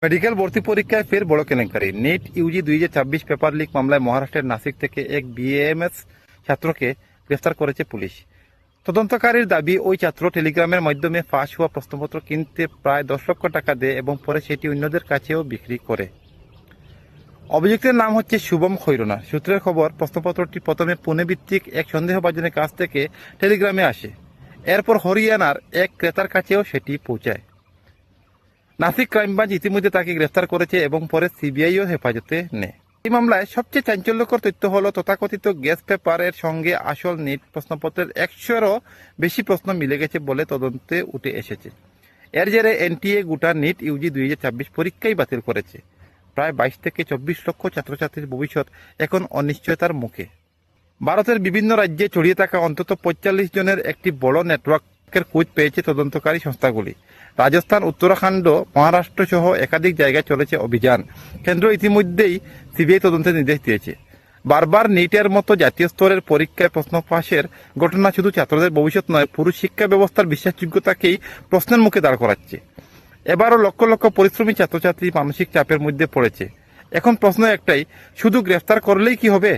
Medical ভর্তি পরীক্ষায় ফের বড় কেলেঙ্কারি। নিট ইউজি 2026 পেপার লিক মামলায় মহারাষ্ট্রের নাসিক থেকে এক বিএমএস ছাত্রকে গ্রেফতার করেছে পুলিশ। তদন্তকারীর দাবি, ওই ছাত্র টেলিগ্রামের মাধ্যমে ফাঁস হওয়া প্রশ্নপত্র কিনতে প্রায় 10 লক্ষ টাকা দেয় এবং পরে সেটি অন্যদের কাছেও বিক্রি করে। অভিযুক্তের নাম হচ্ছে শুভম খৈরনা। সূত্রের খবর, প্রশ্নপত্রটি প্রথমে পুনে ভিত্তিক এক সন্দেহভাজনের কাছ থেকে টেলিগ্রামে আসে। এরপর হরিয়ানার এক ক্রেতার কাছেও সেটি পৌঁছায়। নাসিক ক্রাইম ব্রাঞ্চ ইতিমধ্যে তাকে গ্রেফতার করেছে এবং পরে সিবিআইও হেফাজতে নেয়। এই মামলায় সবচেয়ে চাঞ্চল্যকর তথ্য হলো, তথাকথিত গ্যাস পেপারের সঙ্গে আসল নিট প্রশ্নপত্রের 100-এরও বেশি প্রশ্ন মিলে গেছে বলে তদন্তে উঠে এসেছে। এর জেরে এনটিএ গোটা নিট ইউজি 2026 পরীক্ষাই বাতিল করেছে। প্রায় 22 থেকে 24 লক্ষ ছাত্রছাত্রীর ভবিষ্যৎ এখন অনিশ্চয়তার মুখে। ভারতের বিভিন্ন রাজ্যে ছড়িয়ে থাকা অন্তত 45 জনের একটি বড় নেটওয়ার্কের খোঁজ পেয়েছে তদন্তকারী সংস্থাগুলি। রাজস্থান, উত্তরাখণ্ড, মহারাষ্ট্র সহ একাধিক জায়গায় চলেছে অভিযান। কেন্দ্র ইতিমধ্যেই সিবিআই তদন্তের নির্দেশ দিয়েছে। বারবার নিটের মতো জাতীয় স্তরের পরীক্ষায় প্রশ্ন ফাঁসের ঘটনা শুধু ছাত্রদের ভবিষ্যৎ নয়, পুরো শিক্ষা ব্যবস্থার বিশ্বাসযোগ্যতাকেই প্রশ্নের মুখে দাঁড় করাচ্ছে। এবারও লক্ষ লক্ষ পরিশ্রমী ছাত্রছাত্রী মানসিক চাপের মধ্যে পড়েছে। এখন প্রশ্ন একটাই, শুধু গ্রেফতার করলেই কি হবে?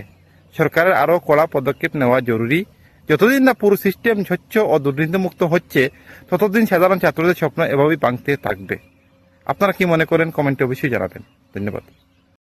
সরকারের আরও কড়া পদক্ষেপ নেওয়া জরুরি। যতদিন না পুরো সিস্টেম স্বচ্ছ ও দুর্নীতিমুক্ত হচ্ছে, ততদিন সাধারণ ছাত্রদের স্বপ্ন এভাবেই ভাঙতে থাকবে। আপনারা কি মনে করেন? কমেন্টে অবশ্যই জানাবেন। ধন্যবাদ।